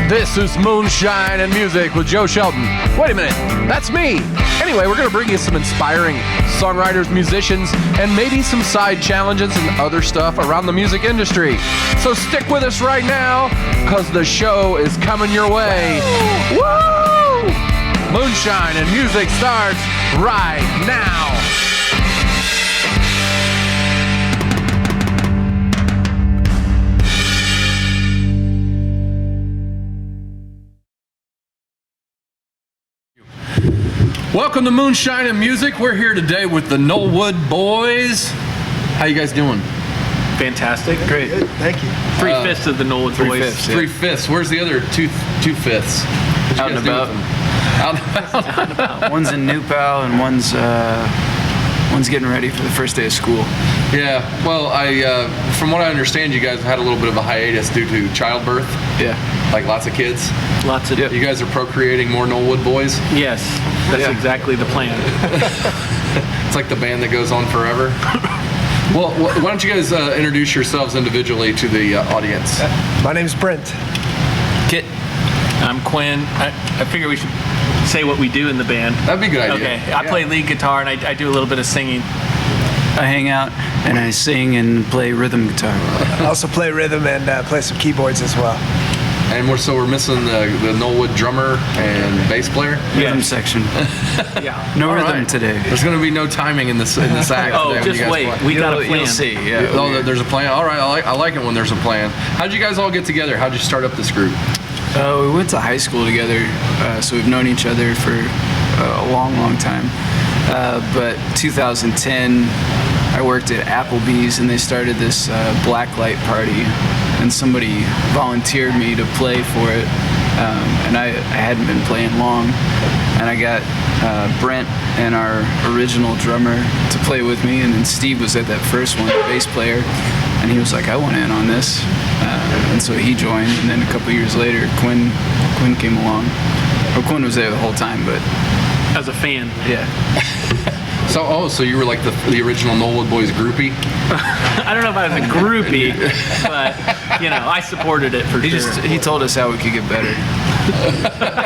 This is Moonshine and Music with Joe Shelton. Wait a minute, that's me. Anyway, we're going to bring you some inspiring songwriters, musicians, and maybe some side challenges and other stuff around the music industry. So stick with us right now, because the show is coming your way. Woo! Moonshine and Music starts right now. Welcome to Moonshine and Music. We're here today with the Knollwood Boys. How you guys doing? Fantastic. Great. Good. Thank you. 3/5 of the Knollwood Boys. 3/5. 3/5. Where's the other 2/5? Out and about. Out and about. One's in New Pal and one's getting ready for the first day of school. Yeah. Well, from what I understand, you guys had a little bit of a hiatus due to childbirth. Yeah. Like lots of kids. Lots of. Yep. You guys are procreating more Knollwood Boys. Yes, that's exactly the plan. It's like the band that goes on forever. Well, why don't you guys introduce yourselves individually to the audience? My name's Brent. Kit. I'm Quinn. I figure we should say what we do in the band. That'd be a good idea. Okay. I play lead guitar and I do a little bit of singing. I hang out and I sing and play rhythm guitar. I also play rhythm and play some keyboards as well. And we're missing the Knollwood drummer and bass player. Rhythm section. Yeah. No All rhythm right. today. There's going to be no timing in this act. Oh, today when just you guys wait. play. We got a plan. You'll see. Yeah. Oh, there's a plan. All right, I like it when there's a plan. How'd you guys all get together? How'd you start up this group? We went to high school together, so we've known each other for a long time. But 2010, I worked at Applebee's and they started this blacklight party, and somebody volunteered me to play for it. And I hadn't been playing long, and I got Brent and our original drummer to play with me, and then Steve was at that first one, the bass player, and he was like, I want in on this, and so he joined, and then a couple years later, Quinn came along. Well, Quinn was there the whole time, but As a fan. yeah. So you were like the original Knollwood Boys groupie? I don't know if I was a groupie, but I supported it for sure. He told us how we could get better.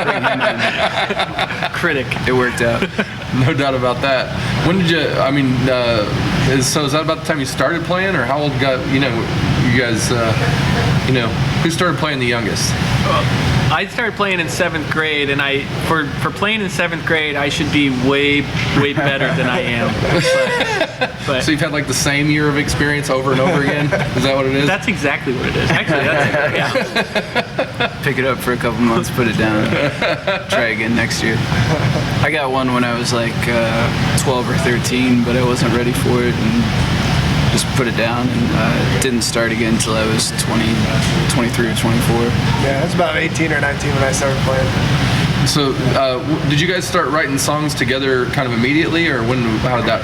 Bring him in. Critic. It worked out. No doubt about that. When did you? I mean, is that about the time you started playing, or how old got you guys? Who started playing the youngest? I started playing in 7th grade, and for playing in 7th grade, I should be way better than I am. But So you've had like the same year of experience over and over again? Is that what it is? that's exactly what it is. Actually, Pick it up for a couple months, put it down, try again next year. I got one when I was like 12 or 13, but I wasn't ready for it and just put it down, and didn't start again until I was 23 or 24. Yeah, I was about 18 or 19 when I started playing. So did you guys start writing songs together kind of immediately, or how did that?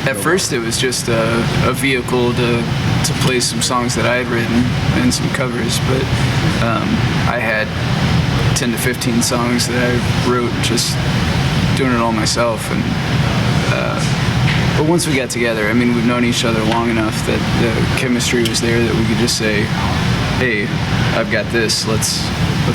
At first it was just a vehicle to play some songs that I had written and some covers, but I had 10 to 15 songs that I wrote just doing it all myself. And but once we got together, I mean, we've known each other long enough that the chemistry was there that we could just say, hey, I've got this, let's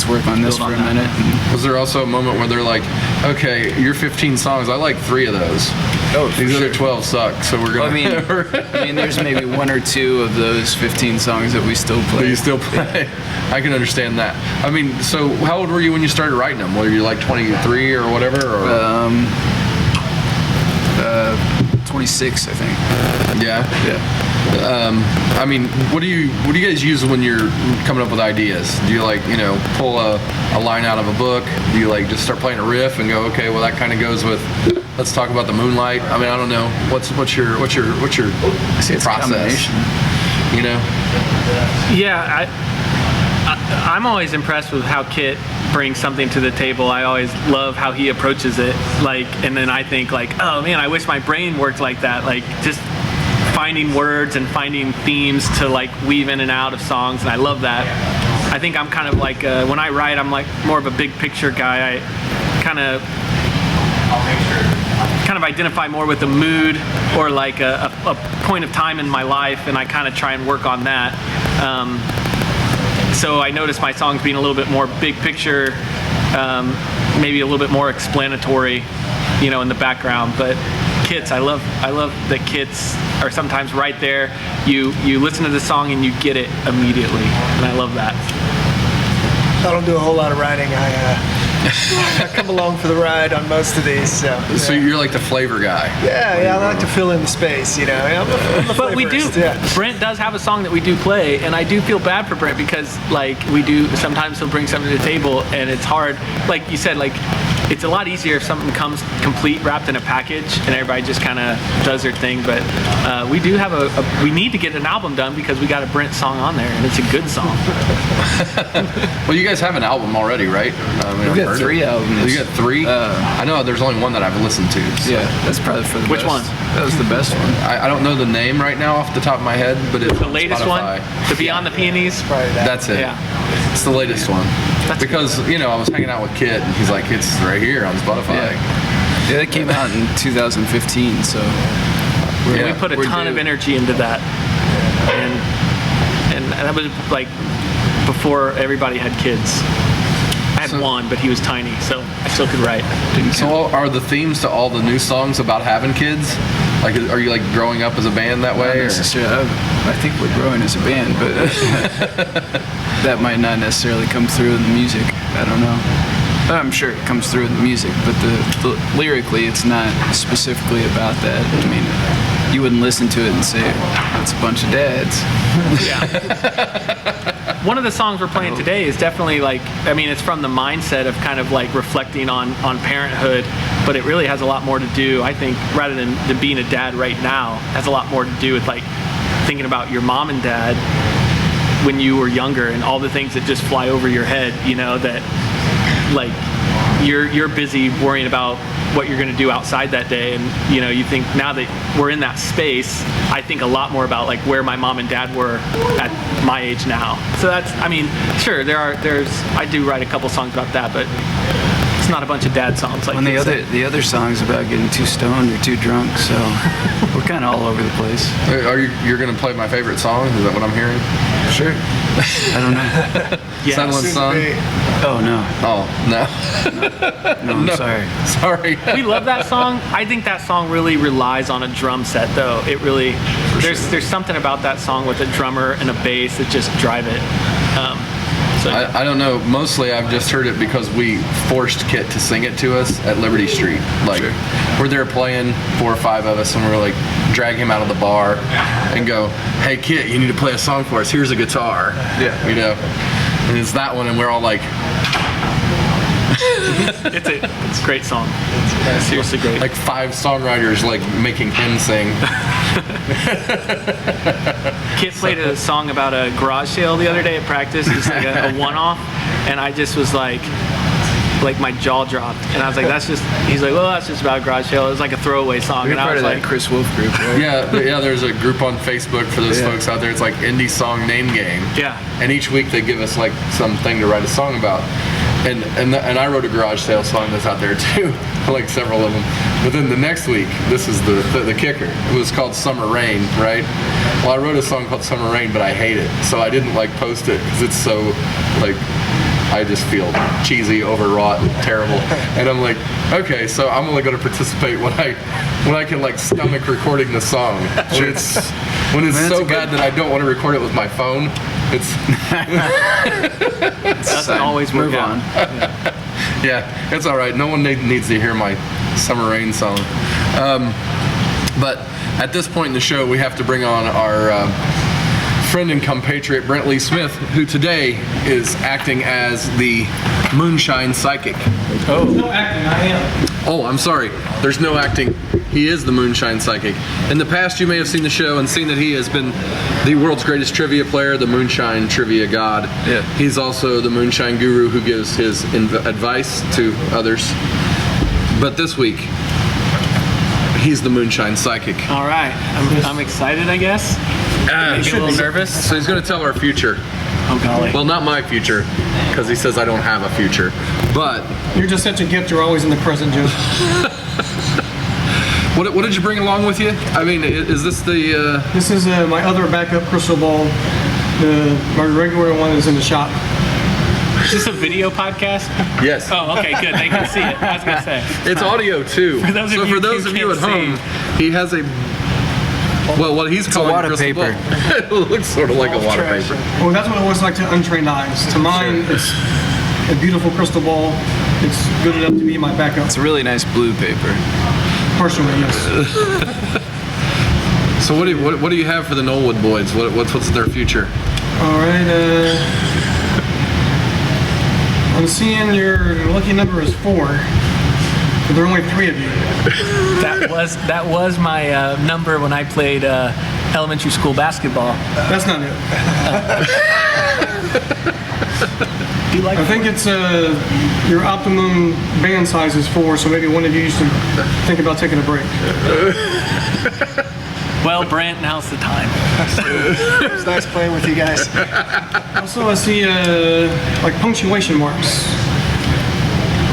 work on this for a minute. And Was there also a moment where they're like, okay, your 15 songs, I like 3 of those. oh, These other 12 suck, so we're Well, gonna. I mean, there's maybe 1 or 2 of those 15 songs that we still play. You still play. I can understand that. I mean, so how old were you when you started writing them? Were you like 23 or whatever? Or? 26, I think. Yeah. Yeah. I mean, what do you guys use when you're coming up with ideas? Do you pull a line out of a book? Do you just start playing a riff and go, okay, well that kind of goes with, let's talk about the moonlight? I mean, I don't know. What's your I say it's process? a combination. Yeah, I'm always impressed with how Kit brings something to the table. I always love how he approaches it. And then I think oh man, I wish my brain worked like that. Just finding words and finding themes to weave in and out of songs, and I love that. I think I'm kind of when I write, I'm more of a big picture guy. I kind of identify more with the mood or a point of time in my life, and I kind of try and work on that. so I noticed my songs being a little bit more big picture, maybe a little bit more explanatory, in the background. But kits, I love that kits are sometimes right there. You listen to the song and you get it immediately, and I love that. I don't do a whole lot of writing. I come along for the ride on most of these. So you're like the flavor guy. Yeah, I like to fill in the space, I'm a But we do. flavorist, yeah. Brent does have a song that we do play, and I do feel bad for Brent because, we do. Sometimes he'll bring something to the table, and it's hard. Like you said, it's a lot easier if something comes complete, wrapped in a package, and everybody just kind of does their thing. But we do have we need to get an album done because we got a Brent song on there, and it's a good song. Well, you guys have an album already, right? We've got 3 albums. You got 3? I know there's only one that I've listened to. So. Yeah, that's probably for the Which best. one? That was the best one. I don't know the name right now off the top of my head, but it's The latest Spotify. one, the Beyond the Peonies. Probably that. That's it. Yeah. It's the latest one. Because, I was hanging out with Kit, and he's like, it's right here on Spotify. Yeah, that came out in 2015, so We put a ton of energy into that, and that was before everybody had kids. I had one, but he was tiny, so I still could write. So are the themes to all the new songs about having kids? Are you growing up as a band that way? Not necessarily. I think we're growing as a band, but that might not necessarily come through in the music. I don't know. I'm sure it comes through in the music, but the lyrically, it's not specifically about that. I mean, you wouldn't listen to it and say it's a bunch of dads. Yeah. One of the songs we're playing today is definitely it's from the mindset of kind of reflecting on parenthood, but it really has a lot more to do, I think, rather than being a dad right now, has a lot more to do with thinking about your mom and dad when you were younger and all the things that just fly over your head, that you're busy worrying about what you're going to do outside that day, and you think now that we're in that space, I think a lot more about where my mom and dad were at my age now. So that's, sure, I do write a couple songs about that, but it's not a bunch of dad songs And the other song's about getting too stoned or too drunk, so we're kind of all over the place. You're going to play my favorite song? Is that what I'm hearing? Sure. I don't know. Yes. Sunless Sun? Oh, no. Oh, no. No, I'm sorry. Sorry. We love that song. I think that song really relies on a drum set, though. It really, there's something about that song with a drummer and a bass that just drive it. I don't know. Mostly I've just heard it because we forced Kit to sing it to us at Liberty Street. We're there playing, 4 or 5 of us, and we're drag him out of the bar and go, hey Kit, you need to play a song for us. Here's a guitar. Yeah. And it's that one, and we're all It's a great song. It's seriously great. 5 songwriters making him sing. Kit played a song about a garage sale the other day at practice, just a one-off, and I just was my jaw dropped, and I was he's well, that's just about a garage sale. It was a throwaway song. You're and I part was of that Chris Wolf group, right? Yeah, there's a group on Facebook for those folks out there. It's Indie Song Name Game. Yeah. And each week they give us something to write a song about. And I wrote a garage sale song that's out there too, several of them. But then the next week, this is the kicker. It was called Summer Rain, right? Well, I wrote a song called Summer Rain, but I hate it, so I didn't post it because it's so I just feel cheesy, overwrought, terrible. And I'm okay, so I'm only going to participate when I can stomach recording the song. When it's so bad that I don't want to record it with my phone. It doesn't always work out. Yeah, it's all right. No one needs to hear my Summer Rain song. But at this point in the show, we have to bring on our friend and compatriot Brent Lee Smith, who today is acting as the Moonshine Psychic. Oh. No acting, I am. Oh, I'm sorry. There's no acting. He is the Moonshine Psychic. In the past, you may have seen the show and seen that he has been the world's greatest trivia player, the Moonshine Trivia God. Yeah. He's also the Moonshine Guru who gives his advice to others. But this week, he's the Moonshine Psychic. All right, I'm excited, I guess. Maybe a little nervous. So he's going to tell our future. Oh golly. Well, not my future, because he says I don't have a future. But You're just such a gift. You're always in the present, Joe. what did you bring along with you? I mean, is this the? This is my other backup crystal ball. My regular one is in the shop. Is this a video podcast? Yes. Oh, okay, good. They can see it. I was gonna say. It's audio too. For those of so you for those who of you at can't home, he has a what he's calling water crystal paper. ball. It looks sort of like a water paper. Well, that's what it looks like to untrained eyes. To mine, it's a beautiful crystal ball. It's good enough to be my backup. It's a really nice blue paper. Personally, yes. So what do you have for the Knollwood Boys? What's their future? All right. I'm seeing your lucky number is 4. But there are only 3 of you. That was my number when I played elementary school basketball. That's not it. Do you like? I think it's your optimum band size is 4, so maybe one of you should think about taking a break. Well, Brant, now's the time. It was nice playing with you guys. Also, I see like punctuation marks,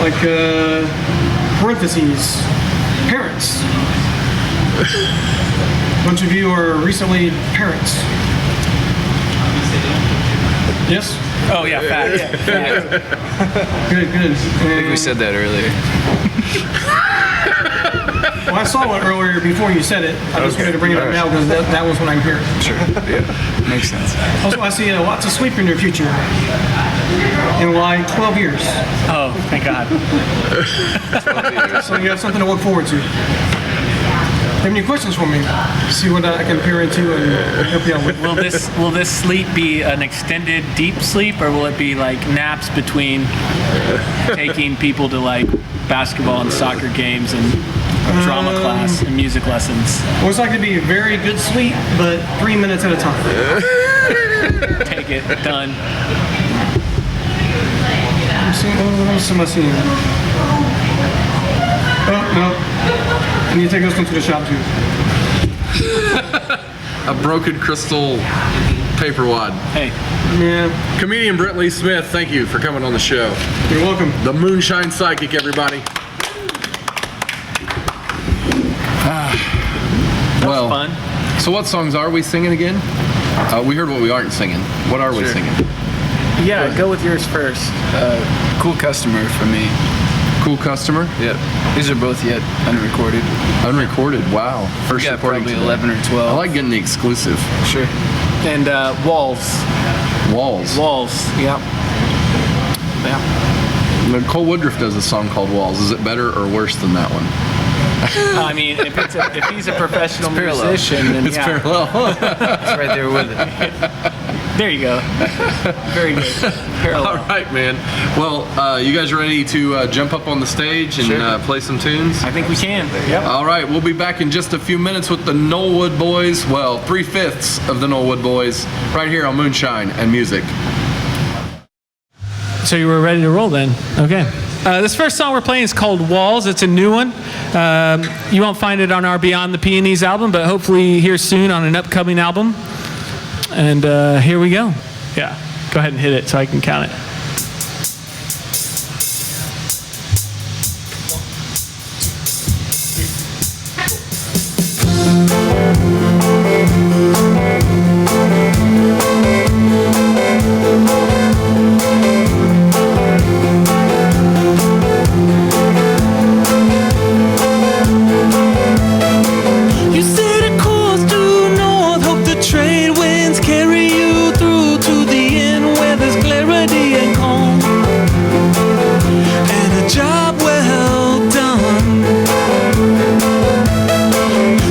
like parentheses, parents. A bunch of you are recently parents. Yes? Oh yeah, fact. Good. I think we said that earlier. Well, I saw it earlier before you said it. I just wanted to bring it up now because that was when I'm here. Sure. Yeah. Makes sense. Also, I see lots of sleep in your future. In like 12 years. Oh, thank God. So you have something to look forward to. Have any questions for me? See what I can peer into and help you out with. Will this sleep be an extended deep sleep, or will it be like naps between taking people to like basketball and soccer games and drama class and music lessons? Most likely to be a very good sleep, but 3 minutes at a time. Take it, done. What else am I seeing? Oh, no. I need to take this one to the shop too. A broken crystal paper wad. Hey, Yeah, Comedian Brentley Smith, thank you for coming on the show. you're welcome. The Moonshine Psychic, everybody. Well, fun. so what songs are we singing again? We heard what we aren't singing. What are we singing? Yeah, go with yours first. Cool customer for me. Cool Customer? Yep. These are both yet unrecorded. Unrecorded, wow. We First got recording probably today. 11 or 12. I like getting the exclusive. Sure. And Walls. Walls. Yep. Yeah. Cole Woodruff does a song called Walls. Is it better or worse than that one? I mean, if he's a professional parallel. musician, then It's yeah. parallel. It's right there with it. There you go. Very good. Parallel. All right, man. Well, you guys ready to jump up on the stage and play some tunes? I think we can. Yep. All right, we'll be back in just a few minutes with the Knollwood Boys. Well, 3/5 of the Knollwood Boys, right here on Moonshine and Music. So you were ready to roll then? Okay. This first song we're playing is called Walls. It's a new one. You won't find it on our Beyond the Peonies album, but hopefully here soon on an upcoming album. And here we go. Yeah, go ahead and hit it so I can count it. You set a course due north, hope the trade winds carry you through to the end where there's clarity and calm, and a job well done.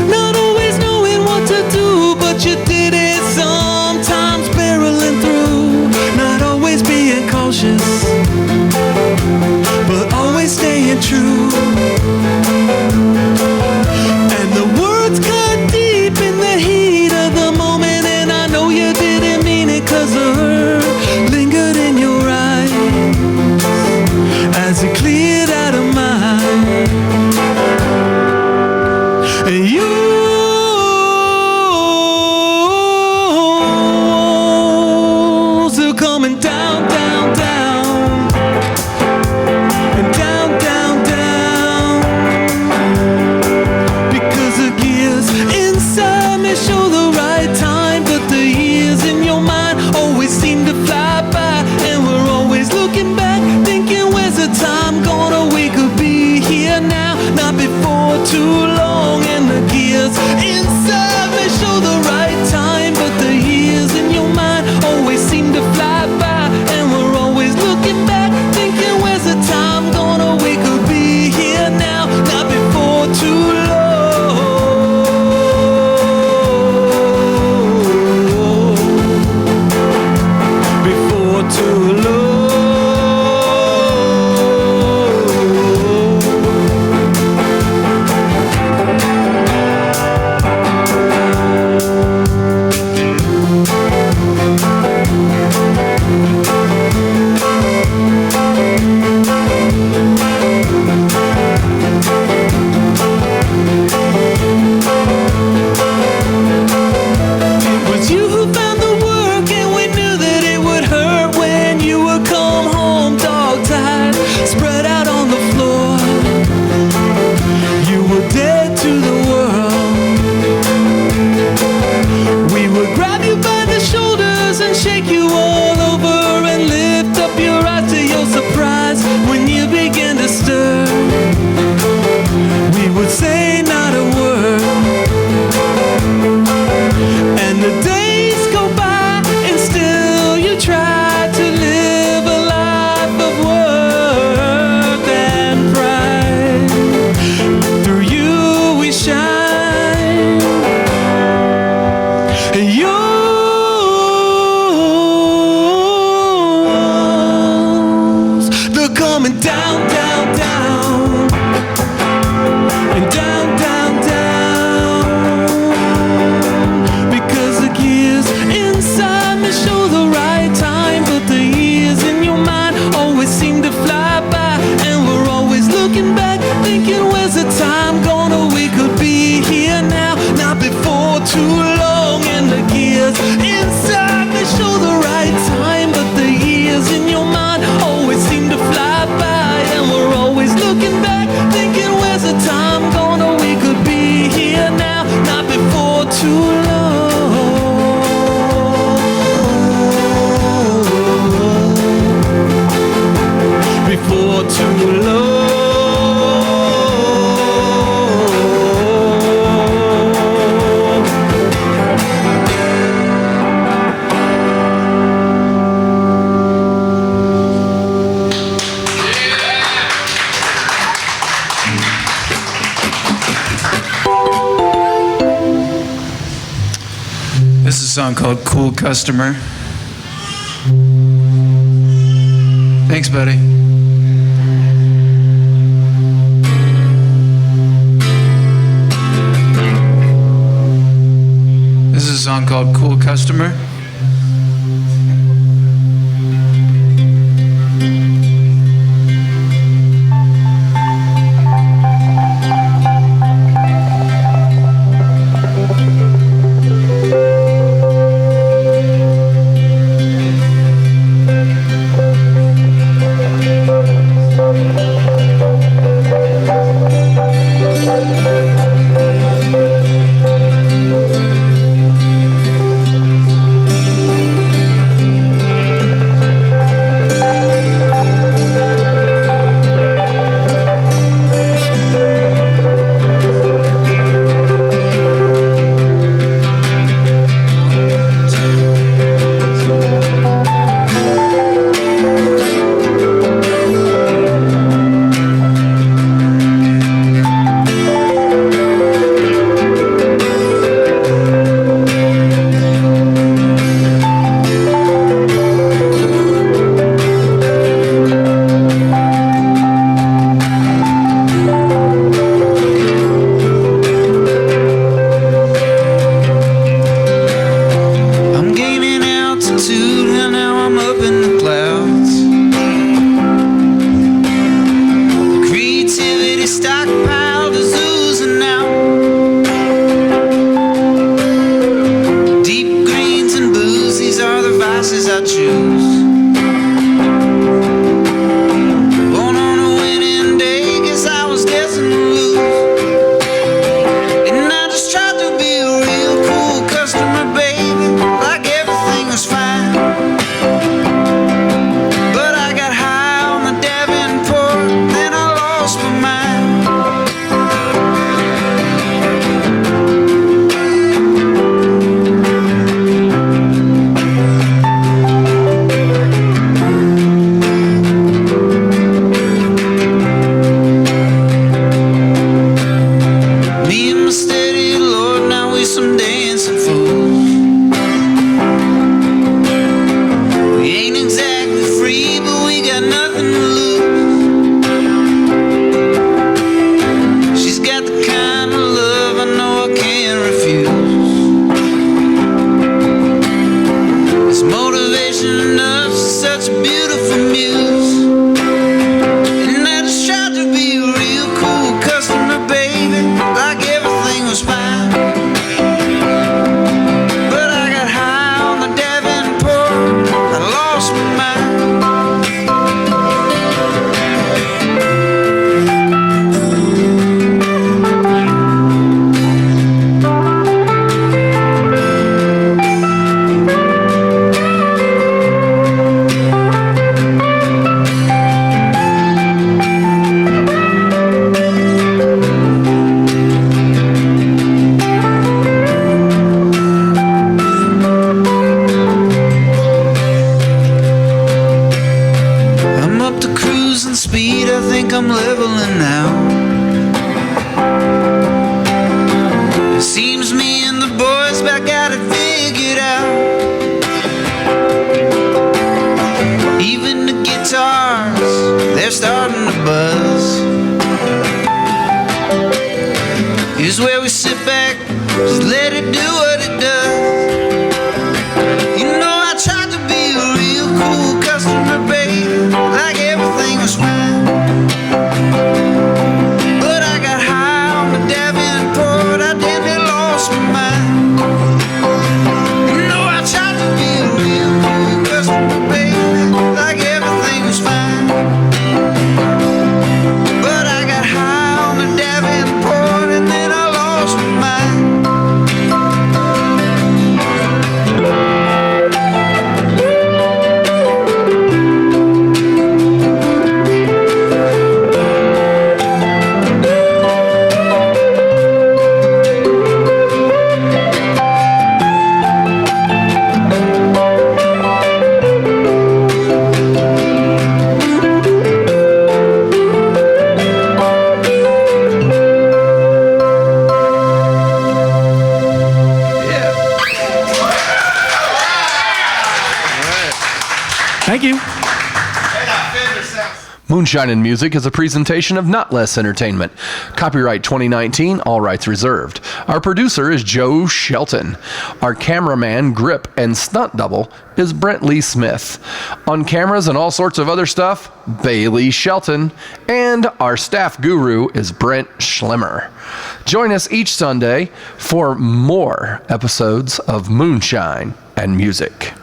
Not always knowing what to do, but you did it sometimes, barreling through. Not always being cautious, but always staying true. And the words cut deep in the heat of the moment, and I know you didn't mean it, 'cause the hurt lingered in your eyes as it cleared out of mine. And you still coming down, down, down, and down, down, down. looking back, thinking where's the time gonna? We could be here now, not before too long. And the gears inside may show the right time, but the years in your mind always seem to fly by. And we're always looking back, thinking where's the time gonna? We could be here now, not before too long. Before too long. This is a song called Cool Customer. Thanks, buddy. This is a song called Cool Customer. speed, I think I'm leveling now. Seems me and the boys back at it figured out. Even the guitars, they're starting to buzz. Here's where we sit back, just let it do what it does. You know I tried to be a real cool customer, babe, like everything was fine. But I got high on the Davenport, I damn near lost my mind. You know I tried to be a real cool customer, babe, like everything was fine. But I got high on the Davenport and then I lost my mind. Thank you. Moonshine and Music is a presentation of Notlehs Entertainment. Copyright 2019, all rights reserved. Our producer is Joe Shelton. Our cameraman, grip, and stunt double is Brent Lee Smith. On cameras and all sorts of other stuff, Bailey Shelton. And our staff guru is Brent Schlemmer. Join us each Sunday for more episodes of Moonshine and Music.